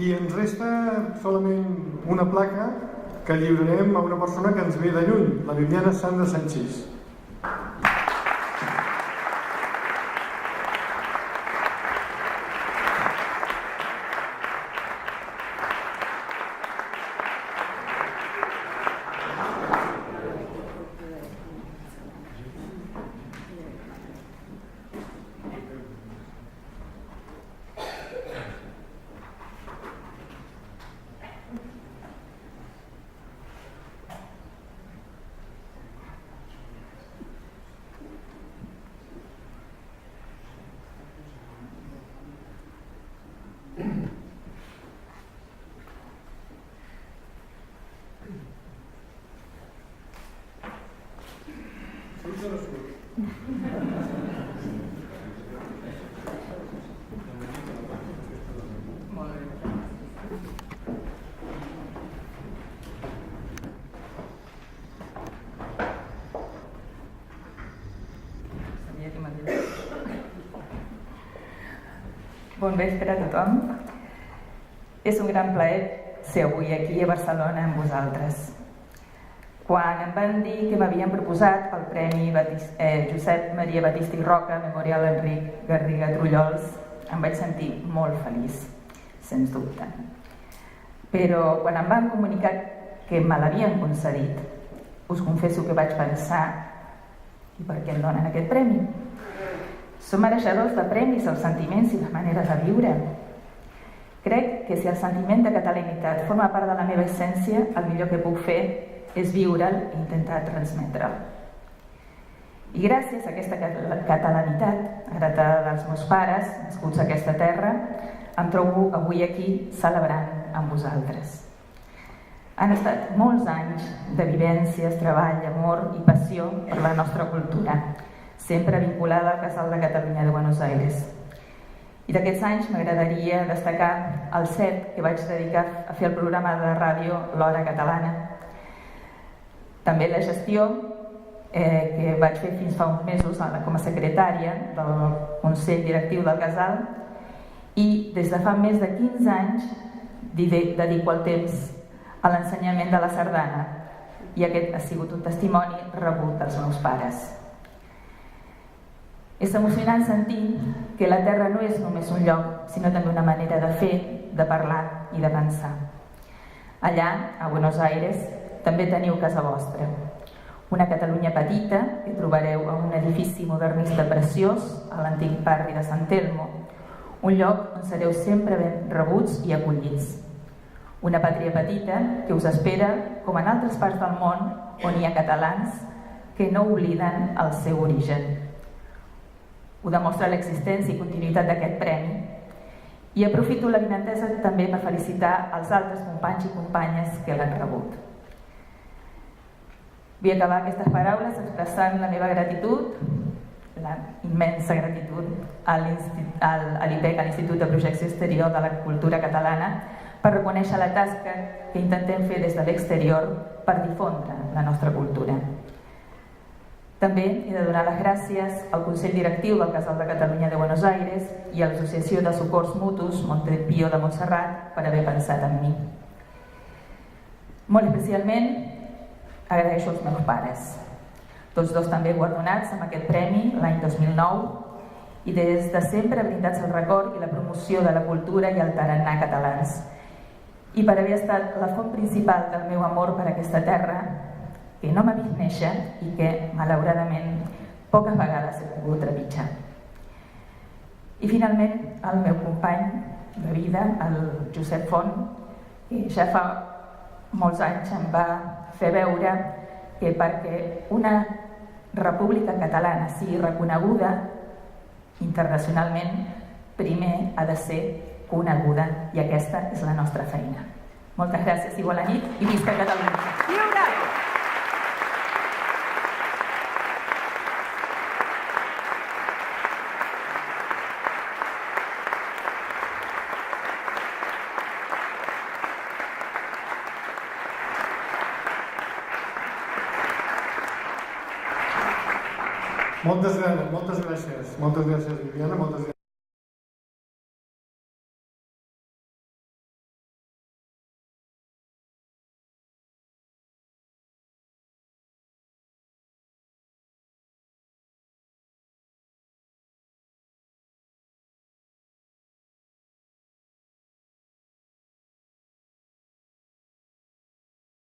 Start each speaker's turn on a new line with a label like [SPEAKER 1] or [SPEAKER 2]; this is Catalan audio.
[SPEAKER 1] I ens resta solament una placa que lliurarem a una persona que ens ve de lluny, la Viviana Sandra Sanchís.
[SPEAKER 2] Bon vespre a tothom. És un gran plaer ser avui aquí a Barcelona amb vosaltres. Quan em van dir que m'havien proposat el Premi Josep Maria Batista i Roca Memorial Enric Garriga Trullols, em vaig sentir molt feliç, sens dubte. Però quan em van comunicar que me l'havien concedit, us confesso que vaig pensar: i per què em donen aquest premi? Som mereixedors de premis als sentiments i les maneres de viure. Crec que si el sentiment de catalanitat forma part de la meva essència, el millor que puc fer és viure'l i intentar transmetre'l. I gràcies a aquesta catalanitat, heretada dels meus pares, nascuts a aquesta terra, em trobo avui aquí celebrant amb vosaltres. Han estat molts anys de vivències, treball, amor i passió per la nostra cultura, sempre vinculada al Casal de Catalunya de Buenos Aires. I d'aquests anys m'agradaria destacar el 7 que vaig dedicar a fer el programa de ràdio L'Hora Catalana. També la gestió que vaig fer fins fa uns mesos com a secretària del Consell Directiu del Casal, i des de fa més de 15 anys dedico el temps a l'ensenyament de la sardana, i aquest ha sigut un testimoni rebut dels meus pares. És emocionant sentir que la terra no és només un lloc, sinó també una manera de fer, de parlar i de pensar. Allà, a Buenos Aires, també teniu casa vostra. Una Catalunya petita que trobareu a un edifici modernista preciós a l'antic barri de Sant Telmo, un lloc on sereu sempre ben rebuts i acollits. Una pàtria petita que us espera com en altres parts del món on hi ha catalans que no obliden el seu origen. Ho demostra l'existència i continuïtat d'aquest premi, i aprofito l'avinentesa també per felicitar els altres companys i companyes que l'han rebut. Vull acabar aquestes paraules expressant la meva gratitud, la immensa gratitud a l'IPEC, a l'Institut de Projecció Exterior de la Cultura Catalana, per reconèixer la tasca que intentem fer des de l'exterior per difondre la nostra cultura. També he de donar les gràcies al Consell Directiu del Casal de Catalunya de Buenos Aires i a l'Associació de Socors Mutus Montepío de Montserrat per haver pensat en mi. Molt especialment agraeixo als meus pares, tots dos també guardonats amb aquest premi l'any 2009 i des de sempre brindats al record i la promoció de la cultura i el tarannà catalans, i per haver estat la font principal del meu amor per aquesta terra que no m'ha vist néixer i que, malauradament, poques vegades he pogut trepitjar. I finalment, el meu company de vida, el Josep Font, que ja fa molts anys em va fer veure que perquè una república catalana sigui reconeguda internacionalment, primer ha de ser coneguda, i aquesta és la nostra feina. Moltes gràcies i bona nit, i visca Catalunya! Viure!
[SPEAKER 1] Moltes gràcies, Viviana, moltes gràcies.